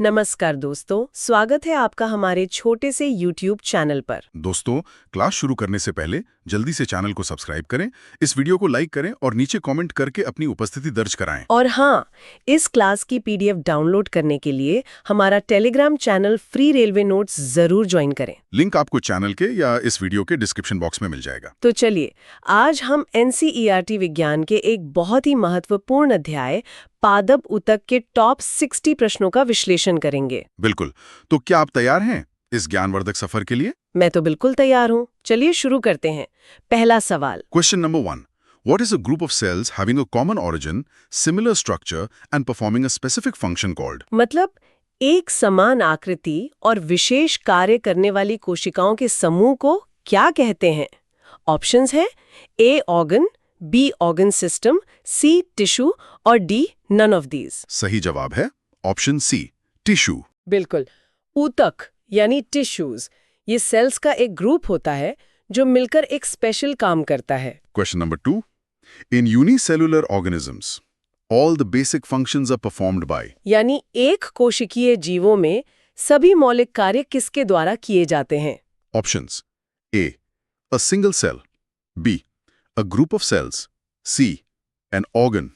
नमस्कार दोस्तों, स्वागत है आपका हमारे छोटे से YouTube चैनल पर। दोस्तों, क्लास शुरू करने से पहले जल्दी से चैनल को सब्सक्राइब करें, इस वीडियो को लाइक करें और नीचे कमेंट करके अपनी उपस्थिति दर्ज कराएं। और हाँ, इस क्लास की PDF डाउनलोड करने के लिए हमारा Telegram channel free railway notes जरूर ज्वाइन करें। लिंक आपको चैनल के या इस वीडियो के डिस्क्रिप्शन बॉक्स में मिल जाएगा। तो चलिए, आज हम NCERT विज्ञान के एक बहुत ही महत्वपूर्ण अध्याय पादप ऊतक के टॉप 60 प्रश्नों का विश्लेषण करेंगे। बिल्कुल। तो क्या आप तैयार हैं इस ज्ञानवर्धक सफर के लिए? मैं तो बिल्कुल तैयार हूँ। चलिए शुरू करते हैं। पहला सवाल। Question number 1. What is a group of cells having a common origin, similar structure and performing a specific function called? मतलब एक समान आकृति और विशेष कार्य करने वाली कोशिकाओं के समूह को क्या कहते हैं? ऑप्शंस हैं A organ, B organ system, C tissue और D नन ऑफ दीज। सही जवाब है ऑप्शन सी, टिश्यू। बिल्कुल। ऊतक यानी टिश्यूज, ये सेल्स का एक ग्रुप होता है जो मिलकर एक स्पेशल काम करता है। Question number 2. In unicellular organisms, all the basic functions are performed by. यानी एक कोशिकीय जीवों में सभी मौलिक कार्य किसके द्वारा किए जाते हैं? Options: A. A single cell. B. A group of cells. C. An organ.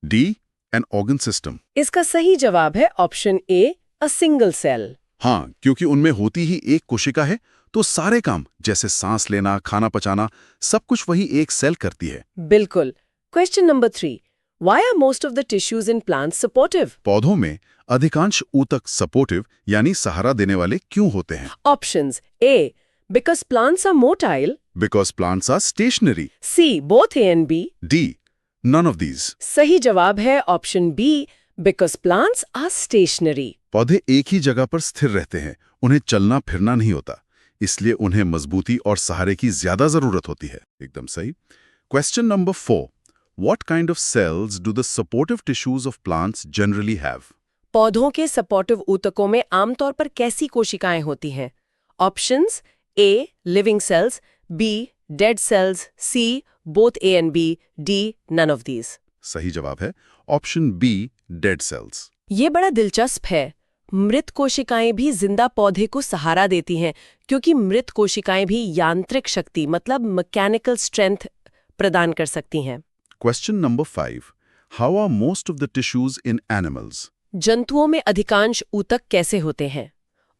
D. An organ system. इसका सही जवाब है option A, a single cell. हाँ, क्योंकि उनमें होती ही एक कोशिका है, तो सारे काम जैसे सांस लेना, खाना पचाना, सब कुछ वही एक सेल करती है। बिल्कुल। Question number 3. Why are most of the tissues in plants supportive? पौधों में अधिकांश ऊतक सपोर्टिव यानी सहारा देने वाले क्यों होते हैं? Options: A. Because plants are motile. Because plants are stationary. C. Both A and B. D. None of these. सही जवाब है option B, because plants are stationary. पौधे एक ही जगह पर स्थिर रहते हैं, उन्हें चलना फिरना नहीं होता, इसलिए उन्हें मजबूती और सहारे की ज्यादा जरूरत होती है। एकदम सही। Question number 4. What kind of cells do the supportive tissues of plants generally have? पौधों के सपोर्टिव ऊतकों में आमतौर पर कैसी कोशिकाएं होती हैं? Options: A living cells, B dead cells, C both A and B, D none of these. सही जवाब है ऑप्शन बी, डेड सेल्स। ये बड़ा दिलचस्प है। मृत कोशिकाएं भी जिंदा पौधे को सहारा देती हैं, क्योंकि मृत कोशिकाएं भी यांत्रिक शक्ति मतलब मैकेनिकल स्ट्रेंथ प्रदान कर सकती हैं। Question number 5. How are most of the tissues in animals? जंतुओं में अधिकांश ऊतक कैसे होते हैं?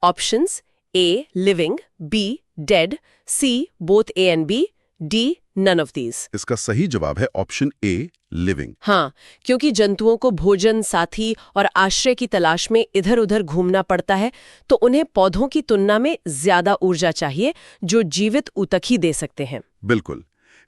Options: A living, B dead, C both A and B, D none of these. इसका सही जवाब है ऑप्शन ए, लिविंग। हाँ, क्योंकि जंतुओं को भोजन, साथी और आश्रय की तलाश में इधर-उधर घूमना पड़ता है, तो उन्हें पौधों की तुलना में ज्यादा ऊर्जा चाहिए, जो जीवित ऊतक ही दे सकते हैं। बिल्कुल।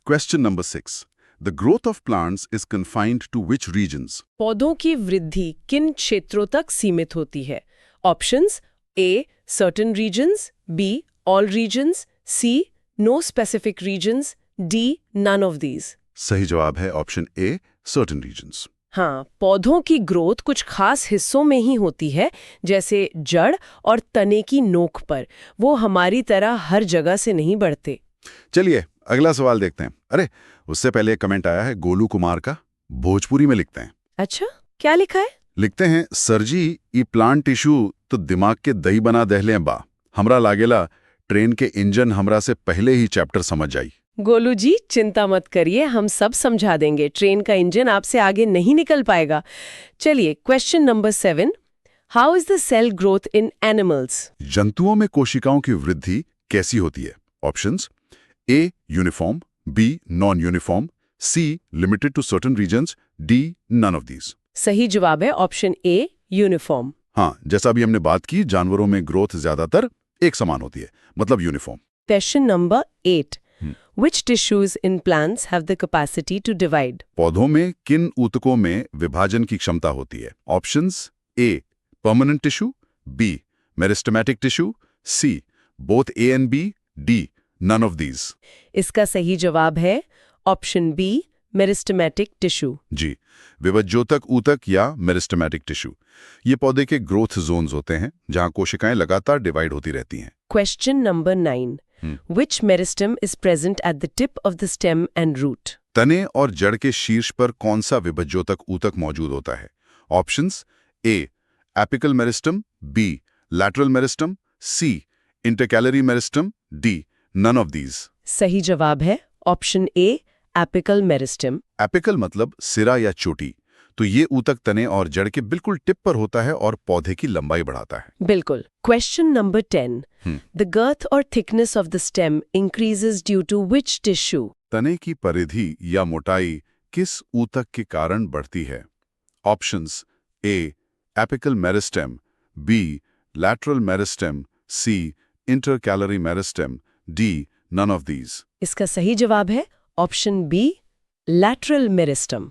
Question number 6. The growth of plants is confined to which regions? पौधों की वृद्धि किन क्षेत्रों तक सीमित होती है? Options: A certain regions, B all regions, C no specific regions, D none of these. सही जवाब है ऑप्शन ए, सर्टेन रीजन्स। हाँ, पौधों की ग्रोथ कुछ खास हिस्सों में ही होती है, जैसे जड़ और तने की नोक पर। वो हमारी तरह हर जगह से नहीं बढ़ते। चलिए अगला सवाल देखते हैं। अरे उससे पहले एक कमेंट आया है गोलू कुमार का, भोजपुरी में लिखते हैं। अच्छा, क्या लिखा है? लिखते हैं, सर जी ई प्लांट टिश्यू तो दिमाग के दही बना दहले बा, हमरा लागेला ट्रेन के इंजन हमरा से पहले ही चैप्टर समझ जाई। गोलू जी चिंता मत करिए, हम सब समझा देंगे। ट्रेन का इंजन आपसे आगे नहीं निकल पाएगा। चलिए question number 7. How is the cell growth in animals? जंतुओं में कोशिकाओं की वृद्धि कैसी होती है? Options: A uniform, B non uniform, C limited to certain regions, D none of these. सही जवाब है ऑप्शन ए, यूनिफॉर्म। हाँ, जैसा भी हमने बात की, जानवरों में ग्रोथ ज्यादातर एक समान होती है, मतलब uniform. Question number 8. Which tissues in plants have the capacity to divide? पौधों में किन ऊतकों में विभाजन की क्षमता होती है? Options: A permanent tissue, B meristematic tissue, C both A and B, D none of these. इसका सही जवाब है ऑप्शन बी, मेरिस्टेमेटिक टिश्यू। जी, विभज्योतक ऊतक या मेरिस्टेमेटिक टिश्यू ये पौधे के ग्रोथ जोन्स होते हैं, जहां कोशिकाएं लगातार डिवाइड होती रहती हैं। Question number 9. Which meristem is present at the tip of the stem and root? तने और जड़ के शीर्ष पर कौन सा विभज्योतक ऊतक मौजूद होता है? Options: A apical meristem, B lateral meristem, C intercalary meristem, D none of these. सही जवाब है option A, apical meristem. Apical मतलब सिरा या चोटी, तो ये ऊतक तने और जड़ के बिल्कुल टिप पर होता है और पौधे की लंबाई बढ़ाता है। बिल्कुल। क्वेश्चन नंबर 10, द गर्थ और thickness of the stem increases due to which tissue? तने की परिधि या मोटाई किस ऊतक के कारण बढ़ती है? Options A apical meristem, B lateral meristem, C intercalary meristem, D none of these. इसका सही जवाब है option B, lateral meristem.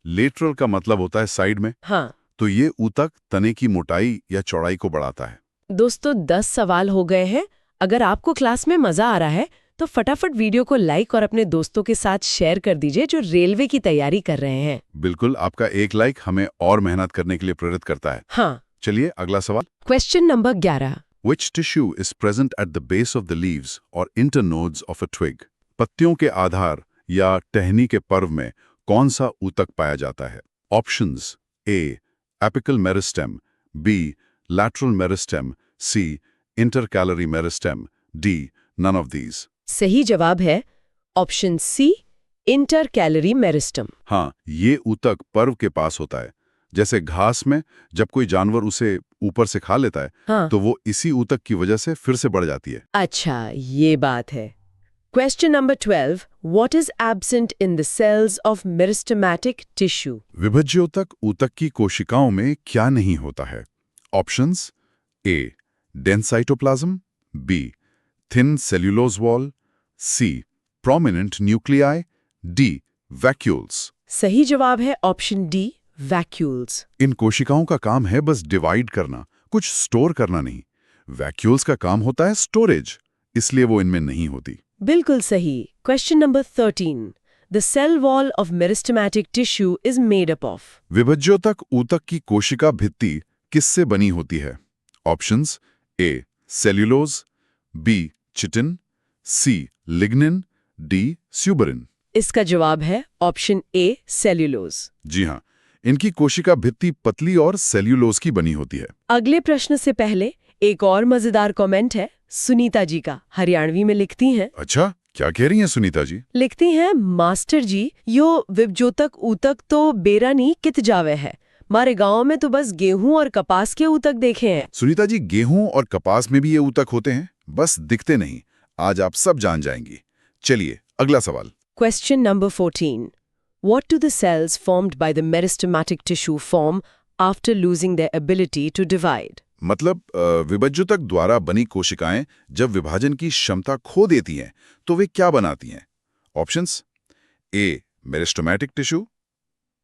Lateral का मतलब होता है साइड में, हाँ तो ये ऊतक तने की मोटाई या चौड़ाई को बढ़ाता है। दोस्तों, 10 सवाल हो गए हैं। अगर आपको क्लास में मजा आ रहा है तो फटाफट वीडियो को लाइक और अपने दोस्तों के साथ शेयर कर दीजिए जो रेलवे की तैयारी कर रहे हैं। बिल्कुल, आपका एक लाइक हमें और मेहनत करने के लिए प्रेरित करता है। हाँ। चलिए अगला सवाल। Question number 11, Which tissue is present at the base of the leaves or internodes of a twig? पत्तियों के आधार या टहनी के पर्व में कौन सा ऊतक पाया जाता है? Options A apical meristem, B lateral meristem, C intercalary meristem, D none of these. सही जवाब है ऑप्शन सी, इंटरकैलरी मेरिस्टम। हाँ, ये ऊतक पर्व के पास होता है। जैसे घास में जब कोई जानवर उसे ऊपर से खा लेता है, हाँ। तो वो इसी ऊतक की वजह से फिर से बढ़ जाती है। अच्छा, ये बात है। Question number 12, what is absent in the cells of meristematic tissue? विभज्योतक ऊतक की कोशिकाओं में क्या नहीं होता है? Options A dense cytoplasm, B thin cellulose wall, C prominent nuclei, D vacuoles. सही जवाब है ऑप्शन डी, वैक्यूल्स। इन कोशिकाओं का काम है बस डिवाइड करना, कुछ स्टोर करना नहीं। वैक्यूल्स का काम होता है स्टोरेज, इसलिए वो इनमें नहीं होती। बिल्कुल सही। Question number 13, the cell wall of meristematic tissue is made up of? विभज्योतक ऊतक की कोशिका भित्ति किससे बनी होती है? Options A cellulose, B chitin, C lignin, D suberin. इसका जवाब है ऑप्शन ए, सेल्यूलोज। जी हाँ, इनकी कोशिका भित्ति पतली और सेल्यूलोज की बनी होती है। अगले प्रश्न से पहले एक और मजेदार कमेंट है सुनीता जी का। हरियाणवी में लिखती हैं। अच्छा, क्या कह रही हैं सुनीता जी? लिखती हैं, मास्टर जी, यो विभज्योतक ऊतक तो बेरानी कित जावे है। हमारे गांव में तो बस गेहूं और कपास के ऊतक देखे हैं। सुनीता जी, गेहूं और कपास में भी ये ऊतक होते हैं, बस दिखते नहीं। आज आप सब जान जाएंगी। चलिए अगला सवाल। Question number 14, what do the cells formed by the meristematic tissue form after losing their ability to divide? मतलब विभज्योतक द्वारा बनी कोशिकाएं जब विभाजन की क्षमता खो देती हैं तो वे क्या बनाती हैं? Options A meristematic tissue,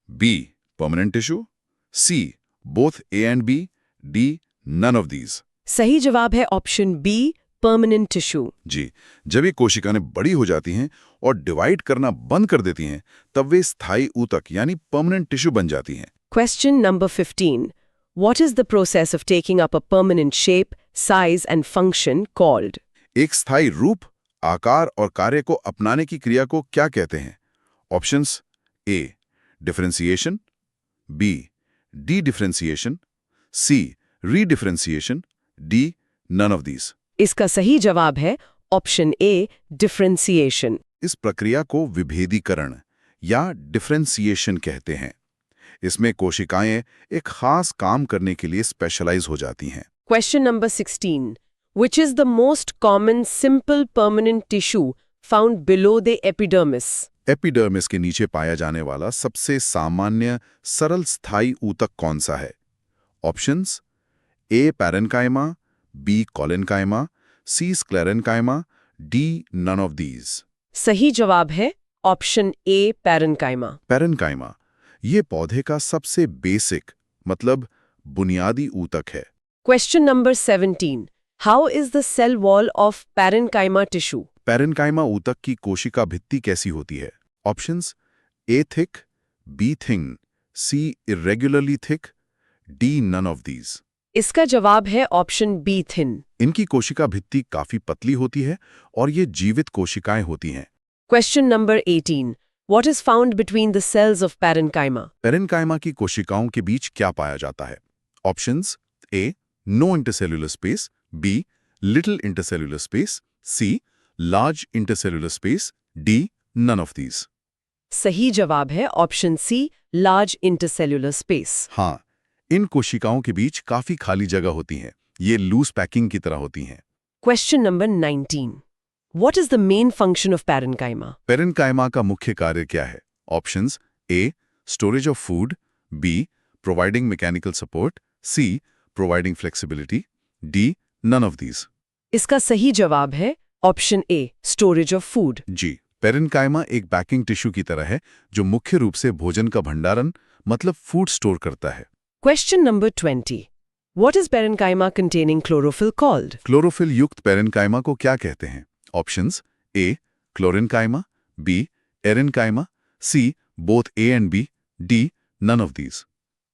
B permanent tissue, C both A and B, D none of these. सही जवाब है ऑप्शन बी, परमानेंट टिश्यू। जी, जब ये कोशिकाएं बड़ी हो जाती हैं और डिवाइड करना बंद कर देती हैं, तब वे स्थायी ऊतक यानी परमानेंट टिश्यू बन जाती हैं। Question number 15, what is the process of taking up a permanent shape, size and function called? एक स्थायी रूप, आकार और कार्य को अपनाने की क्रिया को क्या कहते हैं? Options A differentiation, B dedifferentiation, C redifferentiation, D none of these. इसका सही जवाब है ऑप्शन ए, डिफरेंशिएशन। इस प्रक्रिया को विभेदीकरण या डिफरेंशिएशन कहते हैं। इसमें कोशिकाएं एक खास काम करने के लिए स्पेशलाइज हो जाती हैं। Question number 16, which is the most common simple permanent tissue found below the epidermis? Epidermis के नीचे पाया जाने वाला सबसे सामान्य सरल स्थायी ऊतक कौन सा है? Options A parenchyma, B collenchyma, C sclerenchyma, D none of these. सही जवाब है ऑप्शन ए, पैरेन्काइमा। पैरेन्काइमा ये पौधे का सबसे बेसिक मतलब बुनियादी ऊतक है। Question number 17, how is the cell wall of parenchyma tissue? Parenchyma ऊतक की कोशिका भित्ति कैसी होती है? Options A thick, B thin, C irregularly thick, D none of these. इसका जवाब है ऑप्शन बी, थिन। इनकी कोशिका भित्ति काफी पतली होती है और ये जीवित कोशिकाएं होती हैं। Question number 18, what is found between the cells of parenchyma? Parenchyma की कोशिकाओं के बीच क्या पाया जाता है? Options A. No intercellular space. B. Little intercellular space. C. Large intercellular space. D. None of these. सही जवाब है option C, large intercellular space. हाँ, इन कोशिकाओं के बीच काफी खाली जगह होती है। ये लूज पैकिंग की तरह होती हैं। Question number 19। What is the main function of parenchyma? Parenchyma का मुख्य कार्य क्या है? Options: A. Storage of food. B. Providing mechanical support. C. Providing flexibility. D. None of these. इसका सही जवाब है option A, storage of food. जी, पेरेन्काइमा एक पैकिंग टिश्यू की तरह है जो मुख्य रूप से भोजन का भंडारण मतलब फूड स्टोर करता है। Question number 20। What is parenchyma containing chlorophyll called? Chlorophyll युक्त पेरेन्काइमा को क्या कहते हैं? Options: A. Chlorenchyma. B. Aerenchyma. C. Both A and B. D. None of these.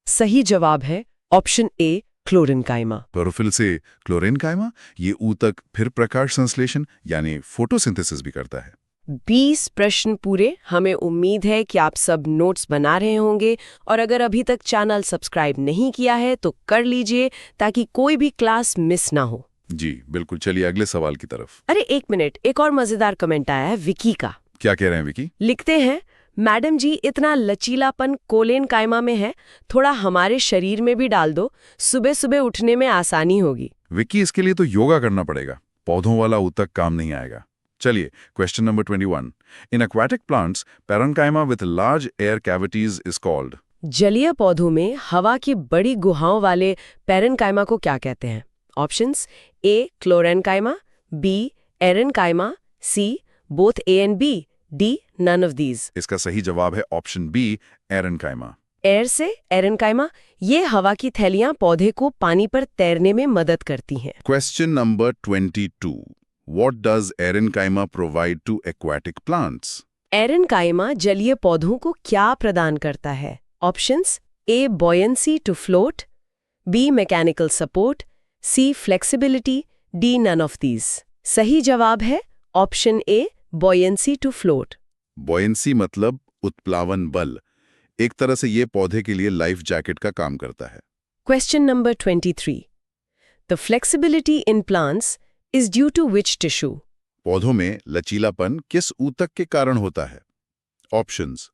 सही जवाब है ऑप्शन ए, क्लोरेन्काइमा। क्लोरोफिल से क्लोरेन्काइमा ये ऊतक फिर प्रकाश संश्लेषण यानी फोटोसिंथेसिस भी करता है। 20 प्रश्न पूरे। हमें उम्मीद है कि आप सब नोट्स बना रहे होंगे, और अगर अभी तक चैनल सब्सक्राइब नहीं किया है तो कर लीजिए ताकि कोई भी क्लास मिस ना हो। जी बिल्कुल, चलिए अगले सवाल की तरफ। अरे एक मिनट, एक और मजेदार कमेंट आया है विकी का। क्या कह रहे हैं विकी? लिखते हैं, मैडम जी इतना लचीलापन कोलेनकाइमा में है, थोड़ा हमारे शरीर में भी डाल दो, सुबह सुबह उठने में आसानी होगी। विकी, इसके लिए तो योगा करना पड़ेगा, पौधों वाला ऊतक काम नहीं आएगा। चलिए, question number 21। In aquatic plants, parenchyma with large air cavities is called. जलीय पौधों में हवा की बड़ी गुहाओं वाले पेरेन्काइमा को क्या कहते हैं? Options: A. Chlorenchyma. B. Aerenchyma. C. Both A and B. D. None of these. इसका सही जवाब है ऑप्शन बी, एरेन्काइमा। एयर से एरेन्काइमा, ये हवा की थैलियां पौधे को पानी पर तैरने में मदद करती हैं। Question number 22। What does aerenchyma provide to aquatic plants? Aerenchyma जलीय पौधों को क्या प्रदान करता है? Options: A. Buoyancy to float. B. Mechanical support. C. Flexibility. D. None of these. सही जवाब है option A, buoyancy to float. Buoyancy मतलब उत्प्लावन बल। एक तरह से ये पौधे के लिए लाइफ जैकेट का काम करता है। Question number 23। The flexibility in plants is due to which tissue? पौधों में लचीलापन किस ऊतक के कारण होता है? Options: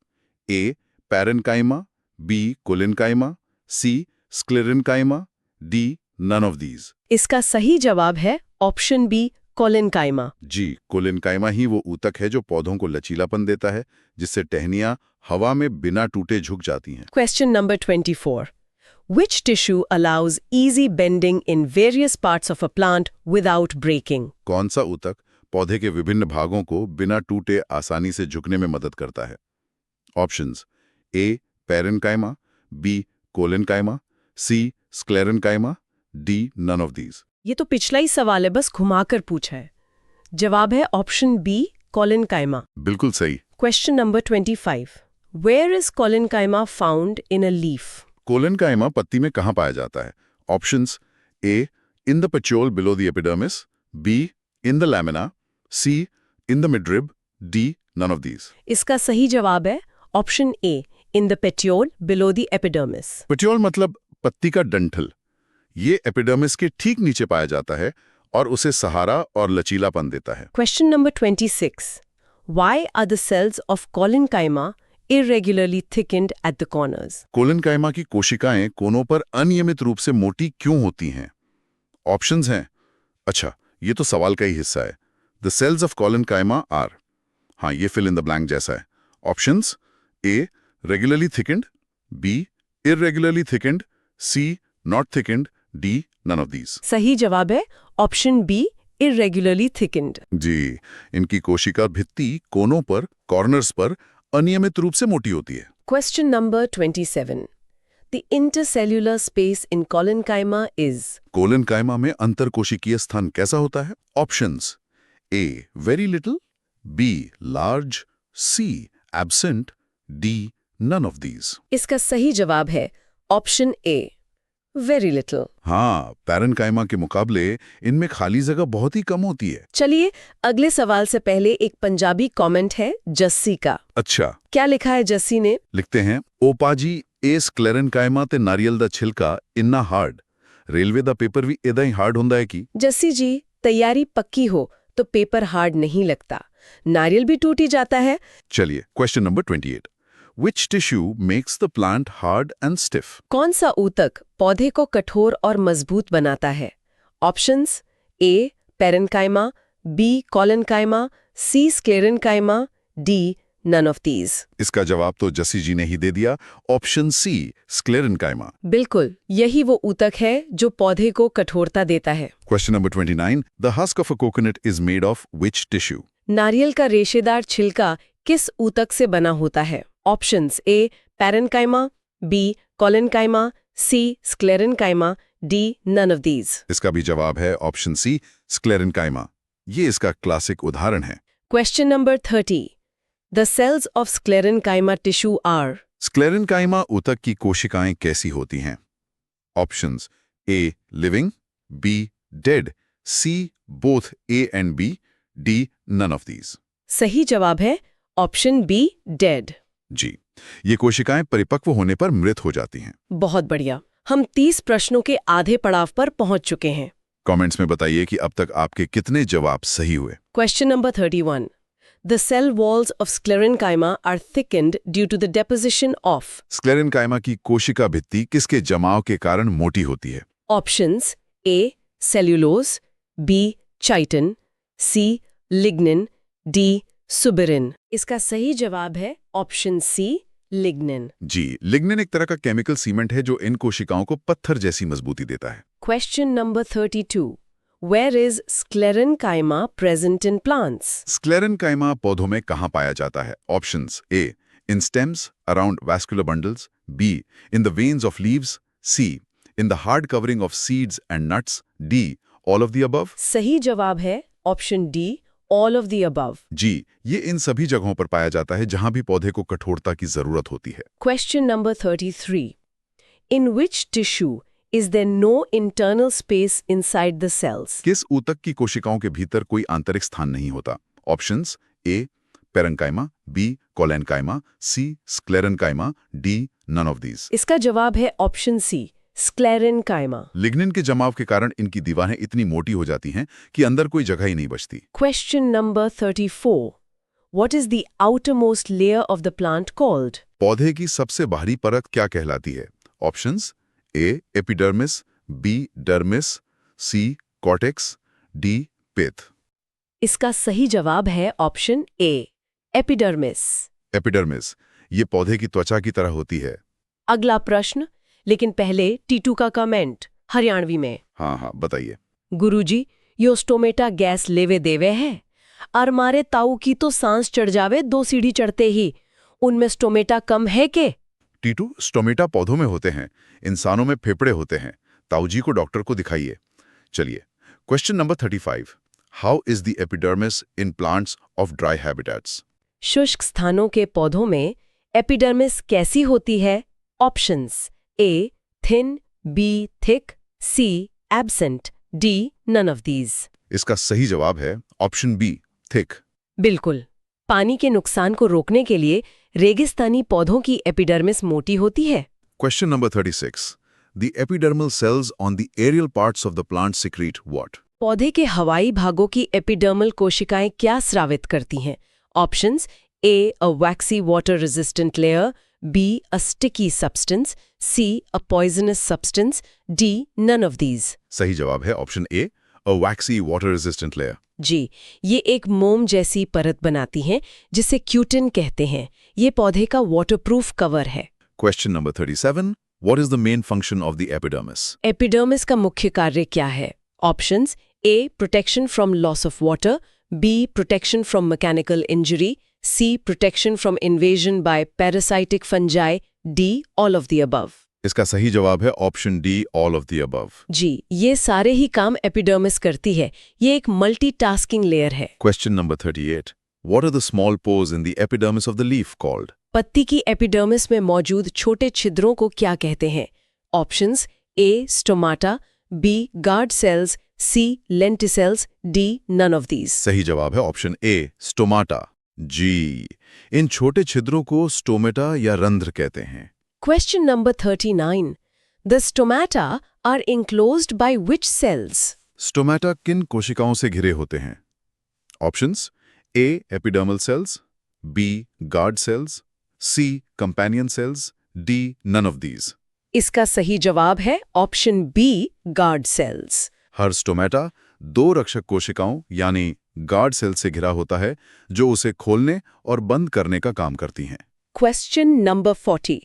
A. Parenchyma. B. Collenchyma. C. Sclerenchyma. D. None of these. इसका सही जवाब है ऑप्शन बी, कोलेन्काइमा। जी, कोलेन्काइमा ही वो ऊतक है जो पौधों को लचीलापन देता है, जिससे टहनियां हवा में बिना टूटे झुक जाती हैं। Question number 24. Which tissue allows easy bending in various parts of a plant without breaking? कौन सा ऊतक पौधे के विभिन्न भागों को बिना टूटे आसानी से झुकने में मदद करता है? Options: A. Parenchyma. B. Collenchyma. C. Sclerenchyma. D. None of these. ये तो पिछला ही सवाल है, बस घुमाकर पूछा है। जवाब है ऑप्शन बी, कोलेन्काइमा। बिल्कुल सही। Question number 25. Where is collenchyma found in a leaf? Collenchyma पत्ती में कहाँ पाया जाता है? Options: A. In the petiole below the epidermis. B. In the lamina. C. In the midrib. D. None of these. इसका सही जवाब है option A, in the petiole below the epidermis. Petiole मतलब पत्ती का डंठल। ये एपिडर्मिस के ठीक नीचे पाया जाता है और उसे सहारा और लचीलापन देता है। Question number 26. Why are the cells of collenchyma irregularly thickened at the corners? Collenchyma की कोशिकाएं कोनों पर अनियमित रूप से मोटी क्यों होती हैं? ऑप्शंस हैं। अच्छा, ये तो सवाल का ही हिस्सा है। The cells of collenchyma are, हाँ ये फिल इन द ब्लैंक जैसा है। Options: A. Regularly thickened. B. Irregularly thickened. C. Not thickened. D. None of these. सही जवाब है ऑप्शन बी, irregularly thickened। जी, इनकी कोशिका भित्ति कोनों पर, कॉर्नर्स पर अनियमित रूप से मोटी होती है। Question number 27. The intercellular space in collenchyma is? Collenchyma में अंतरकोशिकीय स्थान कैसा होता है? Options: A. Very little. B. Large. C. Absent. D. None of these. इसका सही जवाब है ऑप्शन ए, वेरी लिटिल। हाँ, पेरेन्काइमा के मुकाबले इनमें खाली जगह बहुत ही कम होती है। चलिए अगले सवाल से पहले एक पंजाबी कमेंट है जस्सी का। अच्छा, क्या लिखा है जस्सी ने? लिखते हैं, ओपाजी ए स्क्लेरेन्काइमा ते नारियल दा छिलका इन्ना हार्ड रेलवे ਦਾ ਪੇਪਰ ਵੀ ਇਦਾਂ ਹੀ ਹਾਰਡ ਹੁੰਦਾ ਹੈ ਕਿ जस्सी जी, तैयारी पक्की हो तो पेपर हार्ड नहीं लगता। नारियल भी टूट ही जाता है। चलिए question number 28 Which tissue makes the plant hard and stiff? कौन सा ऊतक पौधे को कठोर और मजबूत बनाता है? Options A parenchyma, B collenchyma, C sclerenchyma, D none of these. इसका जवाब तो जस्सी जी ने ही दे दिया, ऑप्शन सी स्क्लेरेन्काइमा। बिल्कुल, यही वो ऊतक है जो पौधे को कठोरता देता है। Question number 29 The husk of a coconut is made of which tissue? नारियल का रेशेदार छिलका किस ऊतक से बना होता है? Options A parenchyma, B collenchyma, C sclerenchyma, D none of these. इसका भी जवाब है ऑप्शन सी स्क्लेरेन्काइमा। ये इसका क्लासिक उदाहरण है। Question number 30 the cells of sclerenchyma tissue are. Sclerenchyma ऊतक की कोशिकाएं कैसी होती हैं? Options A living, B dead, C both A and B, D none of these. सही जवाब है ऑप्शन बी डेड। जी, ये कोशिकाएं परिपक्व होने पर मृत हो जाती हैं। बहुत बढ़िया, हम 30 प्रश्नों के आधे पड़ाव पर पहुंच चुके हैं। कमेंट्स में बताइए कि अब तक आपके कितने जवाब सही हुए। Question number 31 the cell walls of sclerenchyma are thickened due to the deposition of. Sclerenchyma की कोशिका भित्ति किसके जमाव के कारण मोटी होती है? Options A cellulose, B chitin, C lignin, D suberin. इसका सही जवाब है ऑप्शन सी लिग्निन। जी, लिग्निन एक तरह का केमिकल सीमेंट है जो इन कोशिकाओं को पत्थर जैसी मजबूती देता है। Question number 32 where is sclerenchyma present in plants. Sclerenchyma पौधों में कहाँ पाया जाता है? Options A in stems around vascular bundles, B in the veins of leaves, C in the hard covering of seeds and nuts, D all of the above. सही जवाब है option D all of the above. जी, ये इन सभी जगहों पर पाया जाता है जहां भी पौधे को कठोरता की जरूरत होती है। Question number 33 in which tissue is there no internal space inside the cells. किस ऊतक की कोशिकाओं के भीतर कोई आंतरिक स्थान नहीं होता? Options A parenchyma, B collenchyma, C sclerenchyma, D none of these. इसका जवाब है ऑप्शन सी स्क्लेरेन्काइमा। लिग्निन के जमाव के कारण इनकी दीवारें इतनी मोटी हो जाती हैं कि अंदर कोई जगह ही नहीं बचती। Question number 34 what is the outermost layer of the plant called. पौधे की सबसे बाहरी परत क्या कहलाती है? Options A epidermis, B dermis, C cortex, D pith. इसका सही जवाब है ऑप्शन ए एपिडर्मिस। एपिडर्मिस ये पौधे की त्वचा की तरह होती है। अगला प्रश्न, लेकिन पहले टीटू का कमेंट हरियाणवी में। हाँ बताइए। गुरुजी यो स्टोमेटा गैस लेवे देवे है और मारे ताऊ की तो सांस चढ़ जावे 2 सीढ़ी चढ़ते ही। उनमें स्टोमेटा कम है के? टीटू स्टोमेटा पौधों में होते हैं, इंसानों में फेफड़े होते हैं। ताऊ जी को डॉक्टर को दिखाइए। चलिए question number 35 how is the epidermis in plants of dry habitats. शुष्क स्थानों के पौधों में एपिडर्मिस कैसी होती है? Options A thin, B thick, C absent, D none of these. इसका सही जवाब है ऑप्शन बी थिक। बिल्कुल, पानी के नुकसान को रोकने के लिए रेगिस्तानी पौधों की एपिडर्मिस मोटी होती है। Question number 36 the epidermal cells on the aerial parts of the plant secrete what. पौधे के हवाई भागों की एपिडर्मल कोशिकाएं क्या स्रावित करती हैं? Options A a waxy water resistant layer, B a sticky substance, C a poisonous substance, D none of these. सही जवाब है option A a waxy water resistant layer. जी, ये एक मोम जैसी परत बनाती हैं जिसे क्यूटिन कहते हैं। ये पौधे का वाटरप्रूफ कवर है। Question number 37 what is the main function of the epidermis. Epidermis का मुख्य कार्य क्या है? Options A protection from loss of water, B protection from mechanical injury, C protection from invasion by parasitic fungi, D all of the above. इसका सही जवाब है option D all of the above. जी, ये सारे ही काम एपिडर्मिस करती है। ये एक मल्टीटास्किंग लेयर है। Question number 38 what are the small pores in the epidermis of the leaf called. पत्ती की एपिडर्मिस में मौजूद छोटे छिद्रों को क्या कहते हैं? Options A stomata, B guard cells, C lenticels, D none of these. सही जवाब है ऑप्शन ए स्टोमाटा। जी, इन छोटे छिद्रों को स्टोमेटा या रंध्र कहते हैं। Question number 39. The stomata are enclosed by which cells? Stomata किन कोशिकाओं से घिरे होते हैं? Options: A epidermal cells, B guard cells, C companion cells, D none of these. इसका सही जवाब है ऑप्शन बी, गार्ड सेल्स। हर स्टोमेटा दो रक्षक कोशिकाओं यानी गार्ड सेल से घिरा होता है जो उसे खोलने और बंद करने का काम करती हैं। Question number 40.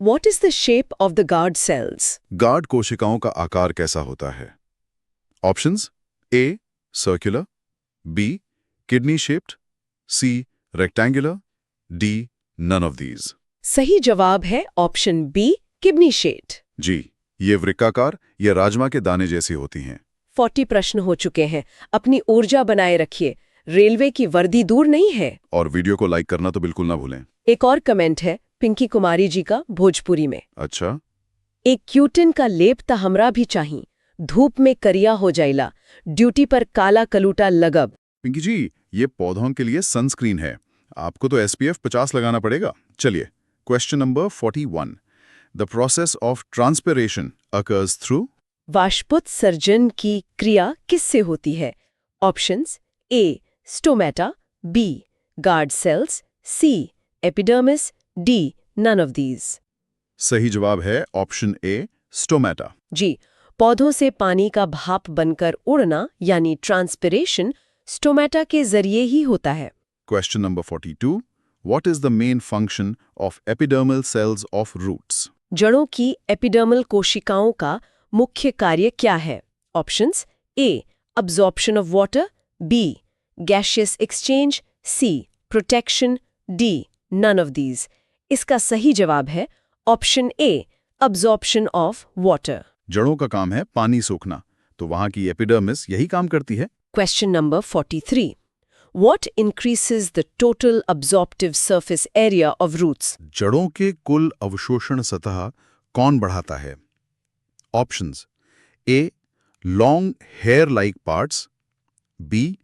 What is the shape of the guard cells? Guard कोशिकाओं का आकार कैसा होता है? Options: A circular, B kidney shaped, C rectangular, D none of these. सही जवाब है ऑप्शन बी, किडनी शेप्ड। जी, ये वृक्काकार या राजमा के दाने जैसी होती हैं। 40 प्रश्न हो चुके हैं। अपनी ऊर्जा बनाए रखिए, रेलवे की वर्दी दूर नहीं है। और वीडियो को लाइक करना तो बिल्कुल ना भूलें। एक और कमेंट है पिंकी कुमारी जी का भोजपुरी में। अच्छा, एक क्यूटिन का लेप त हमरा भी चाहिए, धूप में करिया हो जाइला, ड्यूटी पर काला कलूटा लगब। पिंकी जी, ये पौधों के लिए सनस्क्रीन है, आपको तो SPF 50 लगाना पड़ेगा। चलिए, question number 41। The process of transpiration occurs through. वाष्पोत्सर्जन की क्रिया किससे होती है? Options: A stomata, B guard cells, C epidermis, D none of these. सही जवाब है ऑप्शन ए स्टोमेटा। जी, पौधों से पानी का भाप बनकर उड़ना यानी ट्रांसपिरेशन स्टोमेटा के जरिए ही होता है। Question number 42। What is the main function of epidermal cells of roots? जड़ों की एपिडर्मल कोशिकाओं का मुख्य कार्य क्या है? Options: A absorption of water, B gaseous exchange, C protection, D none of these. इसका सही जवाब है option A absorption of water. जड़ों का काम है पानी सोखना, तो वहां की एपिडर्मिस यही काम करती है। Question number 43. What increases the total absorptive surface area of roots? जड़ों के कुल अवशोषण सतह कौन बढ़ाता है? Options: A long hair like parts, B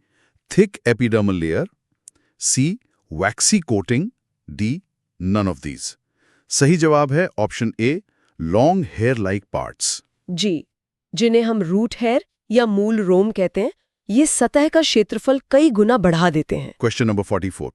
thick epidermal layer, C waxy coating, D none of these. सही जवाब है option A long hair like parts. जी, जिन्हें हम रूट हेयर या मूल रोम कहते हैं, ये सतह का क्षेत्रफल कई गुना बढ़ा देते हैं। Question number 44।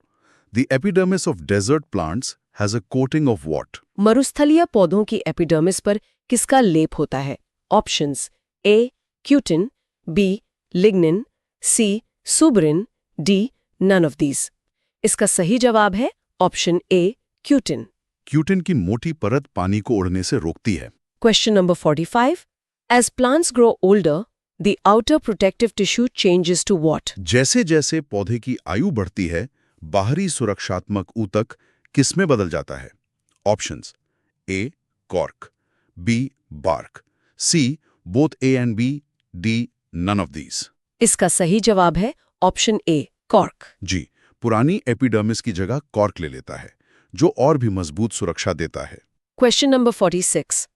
The epidermis of desert plants has a coating of what? मरुस्थलीय पौधों की एपिडर्मिस पर किसका लेप होता है? Options: A cutin, B lignin, C suberin, D none of these. इसका सही जवाब है ऑप्शन ए क्यूटिन। क्यूटिन की मोटी परत पानी को उड़ने से रोकती है। Question number 45. As plants grow older, the outer protective tissue changes to what? जैसे जैसे पौधे की आयु बढ़ती है, बाहरी सुरक्षात्मक ऊतक किसमें बदल जाता है? Options: A cork, B bark, C both A and B, D none of these. इसका सही जवाब है ऑप्शन ए कॉर्क। जी, पुरानी एपिडर्मिस की जगह कॉर्क ले लेता है, जो और भी मजबूत सुरक्षा देता है। Question number 46.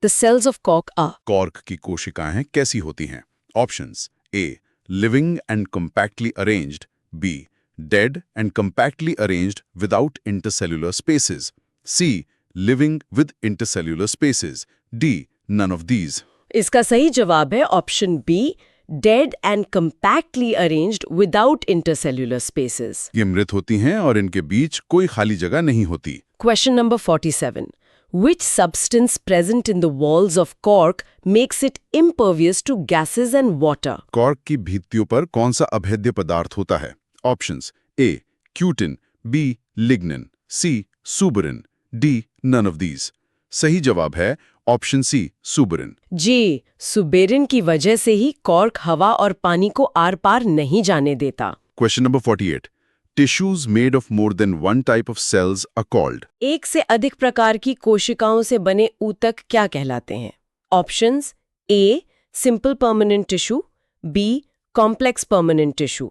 The cells of cork are. Cork की कोशिकाएं कैसी होती हैं? Options: A living and compactly arranged, B dead and compactly arranged without intercellular spaces, C living with intercellular spaces, D none of these. इसका सही जवाब है option B dead and compactly arranged without intercellular spaces. ये मृत होती हैं और इनके बीच कोई खाली जगह नहीं होती। Question number 47. Which substance present in the walls of cork makes it impervious to gases and water? Cork की भित्तियों पर कौन सा अभेद्य पदार्थ होता है? Options: A cutin, B lignin, C suberin, D none of these. सही जवाब है ऑप्शन सी सुबरिन। जी, सुबेरिन की वजह से ही कॉर्क हवा और पानी को आर पार नहीं जाने देता। Question number 48। Tissues made of more than one type of cells are called. एक से अधिक प्रकार की कोशिकाओं से बने ऊतक क्या कहलाते हैं? Options: A simple permanent tissue, B complex permanent tissue,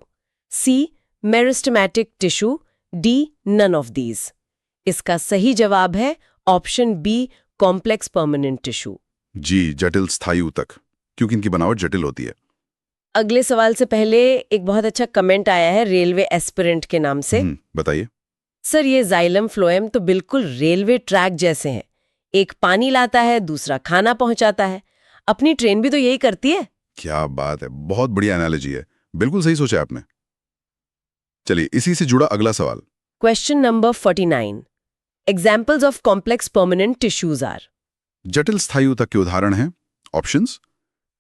C meristematic tissue, D none of these. इसका सही जवाब है option B complex permanent tissue. जी, जटिल स्थायी ऊतक, क्योंकि इनकी बनावट जटिल होती है। अगले सवाल से पहले एक बहुत अच्छा कमेंट आया है रेलवे एस्पिरेंट के नाम से। बताइए। सर, ये जाइलम फ्लोएम तो बिल्कुल रेलवे ट्रैक जैसे हैं। एक पानी लाता है, दूसरा खाना पहुंचाता है। अपनी ट्रेन भी तो यही करती है। क्या बात है, बहुत बढ़िया एनालॉजी है, बिल्कुल सही सोचा आपने। चलिए इसी से जुड़ा अगला सवाल। Question number 49। Examples of complex permanent tissues are. जटिल स्थायी ऊतक के उदाहरण हैं। Options: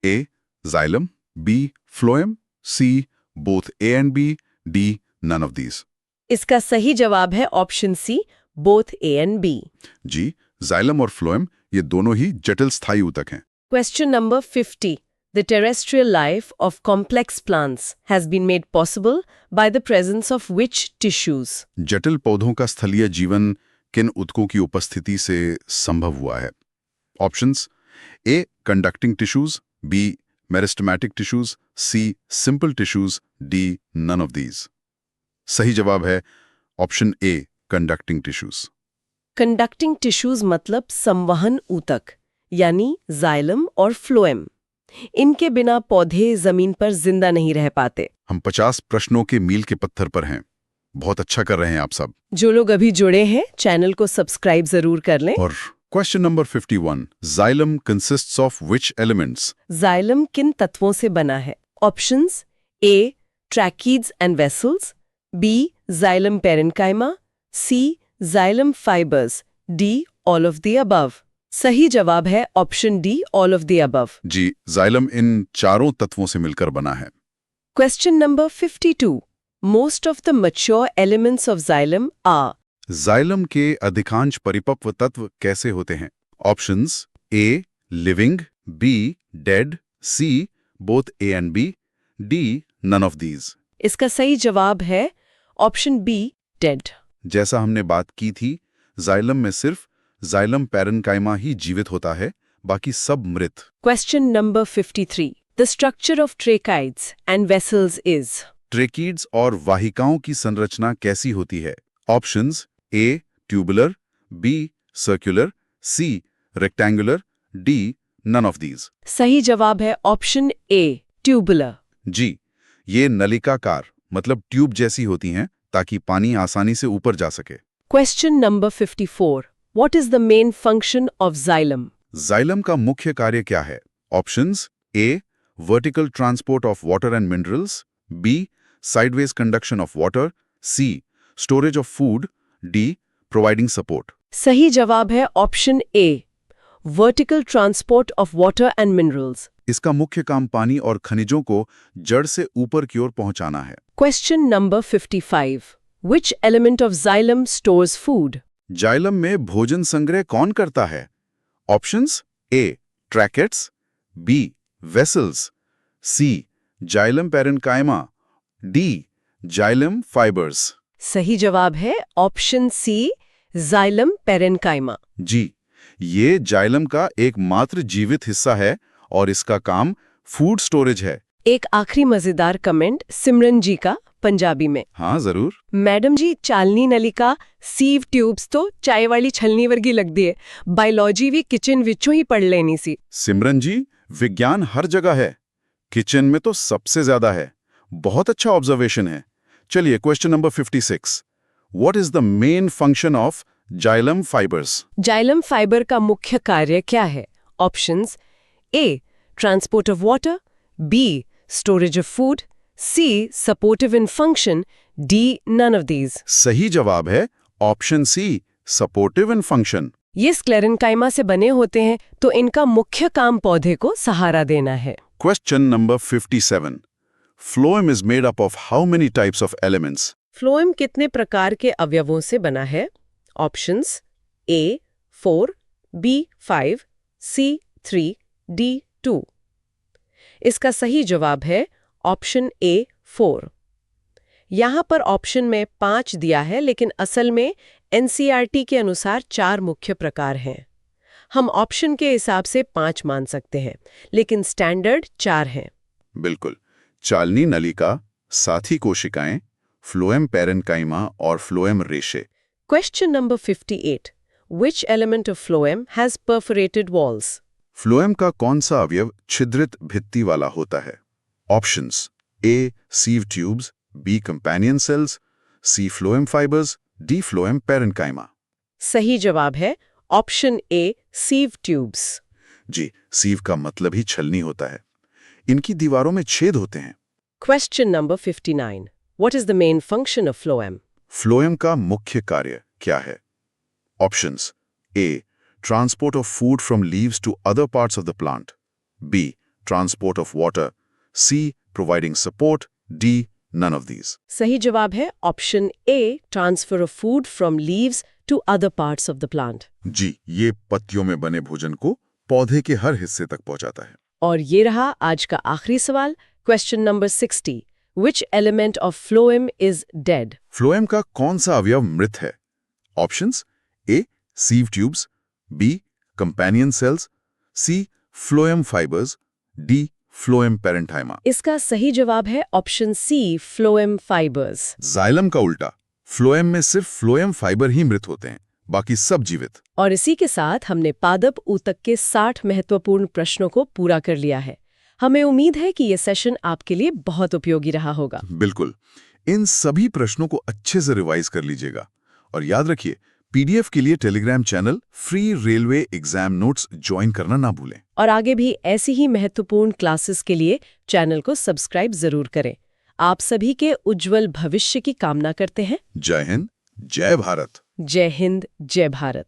A xylem, B phloem, C both A and B, D none of these. इसका सही जवाब है option C, both A and B. जी, जाइलम और फ्लोएम ये दोनों ही जटिल स्थायी ऊतक हैं। Question number 50. The terrestrial life of complex plants has been made possible by the presence of which tissues? जटिल पौधों का स्थलीय जीवन किन ऊतकों की उपस्थिति से संभव हुआ है? Options: A conducting tissues, B meristematic tissues, C simple tissues, D none of these. सही जवाब है option A conducting tissues. Conducting tissues मतलब संवहन ऊतक, यानी जाइलम और फ्लोएम। इनके बिना पौधे जमीन पर जिंदा नहीं रह पाते। हम 50 प्रश्नों के मील के पत्थर पर हैं। बहुत अच्छा कर रहे हैं आप सब। जो लोग अभी जुड़े हैं, चैनल को सब्सक्राइब जरूर कर लें। और question number 51, xylem consists of which elements? Xylem किन तत्वों से बना है? Options: A tracheids and vessels, B xylem parenchyma, C xylem fibres, D all of the above. सही जवाब है option D, all of the above. जी, जाइलम इन चारों तत्वों से मिलकर बना है। Question number 52। Most of the mature elements of xylem are. Xylem के अधिकांश परिपक्व तत्व कैसे होते हैं? Options: A living, B dead, C both A and B, D none of these. इसका सही जवाब है ऑप्शन बी, डेड। जैसा हमने बात की थी, जाइलम में सिर्फ जाइलम पेरेन्काइमा ही जीवित होता है, बाकी सब मृत। Question number 53। The structure of tracheids and vessels is. Tracheids और वाहिकाओं की संरचना कैसी होती है? Options: A tubular, B circular, C rectangular, D none of these. सही जवाब है ऑप्शन ए, ट्यूबुलर। जी, ये नलिकाकार मतलब ट्यूब जैसी होती हैं ताकि पानी आसानी से ऊपर जा सके। Question number 54। What is the main function of xylem? Xylem का मुख्य कार्य क्या है? Options: A vertical transport of water and minerals, B sideways conduction of water, C storage of food, D providing support. सही जवाब है option A, vertical transport of water and minerals. इसका मुख्य काम पानी और खनिजों को जड़ से ऊपर की ओर पहुंचाना है। Question number 55। Which element of xylem stores food? Xylem में भोजन संग्रह कौन करता है? Options: A tracheids, B vessels, C xylem parenchyma, D xylem fibres. सही जवाब है ऑप्शन सी, जाइलम पेरेन्काइमा। जी, ये जाइलम का एकमात्र जीवित हिस्सा है और इसका काम फूड स्टोरेज है। एक आखिरी मजेदार कमेंट सिमरन जी का पंजाबी में। हाँ जरूर। मैडम जी, चालनी नलिका सीव ट्यूब्स तो चाय वाली छलनी वर्गी लगदी है। बायोलॉजी भी किचन विचों ही पढ़ लेनी सी। सिमरन जी, विज्ञान हर जगह है, किचन में तो सबसे ज्यादा है। बहुत अच्छा ऑब्जर्वेशन है। चलिए question number 56। What is the main function of xylem fibres? Xylem fibre का मुख्य कार्य क्या है? Options: A transport of water, B storage of food, C supportive in function, D none of these. सही जवाब है option C, supportive in function. ये sclerenchyma से बने होते हैं, तो इनका मुख्य काम पौधे को सहारा देना है। Question number 57। Phloem is made up of how many types of elements? Phloem कितने प्रकार के अवयवों से बना है? ऑप्शंस: ए 4, बी 5, सी 3, डी 2। इसका सही जवाब है ऑप्शन ए 4। यहाँ पर ऑप्शन में 5 दिया है, लेकिन असल में एनसीईआरटी के अनुसार 4 मुख्य प्रकार हैं। हम ऑप्शन के हिसाब से 5 मान सकते हैं, लेकिन स्टैंडर्ड 4 हैं। बिल्कुल। चालनी नलिका, साथी कोशिकाएं, फ्लोएम पेरेन्काइमा और फ्लोएम रेशे। Question number 58। Which element of phloem has perforated walls? Phloem का कौन सा अवयव छिद्रित भित्ति वाला होता है? Options: A sieve tubes, B companion cells, C phloem fibres, D phloem parenchyma. सही जवाब है ऑप्शन ए, सीव ट्यूब्स। जी, सीव का मतलब ही छलनी होता है। इनकी दीवारों में छेद होते हैं। Question number 59. What is the main function of phloem? Phloem का मुख्य कार्य क्या है? Options: A, transport of food from leaves to other parts of the plant, B, transport of water, C, providing support, D, none of these. सही जवाब है option A, transfer of food from leaves to other parts of the plant. जी, ये पत्तियों में बने भोजन को पौधे के हर हिस्से तक पहुंचाता है। और ये रहा आज का आखिरी सवाल, question number 60. Which element of phloem is dead? Phloem का कौन सा अवयव मृत है? Options: A, sieve tubes, B, companion cells, C, phloem fibres, D, phloem parenchyma. इसका सही जवाब है option C, phloem fibres. Xylem का उल्टा, फ्लोएम में सिर्फ फ्लोएम फाइबर ही मृत होते हैं, बाकी सब जीवित। और इसी के साथ हमने पादप ऊतक के 60 महत्वपूर्ण प्रश्नों को पूरा कर लिया है। हमें उम्मीद है कि ये सेशन आपके लिए बहुत उपयोगी रहा होगा। बिल्कुल, इन सभी प्रश्नों को अच्छे से रिवाइज कर लीजिएगा और याद रखिए, पीडीएफ के लिए Telegram channel free railway exam notes join करना ना भूलें। और आगे भी ऐसी ही महत्वपूर्ण क्लासेस के लिए चैनल को सब्सक्राइब जरूर करें। आप सभी के उज्जवल भविष्य की कामना करते हैं। जय हिंद, जय भारत। जय हिंद, जय भारत।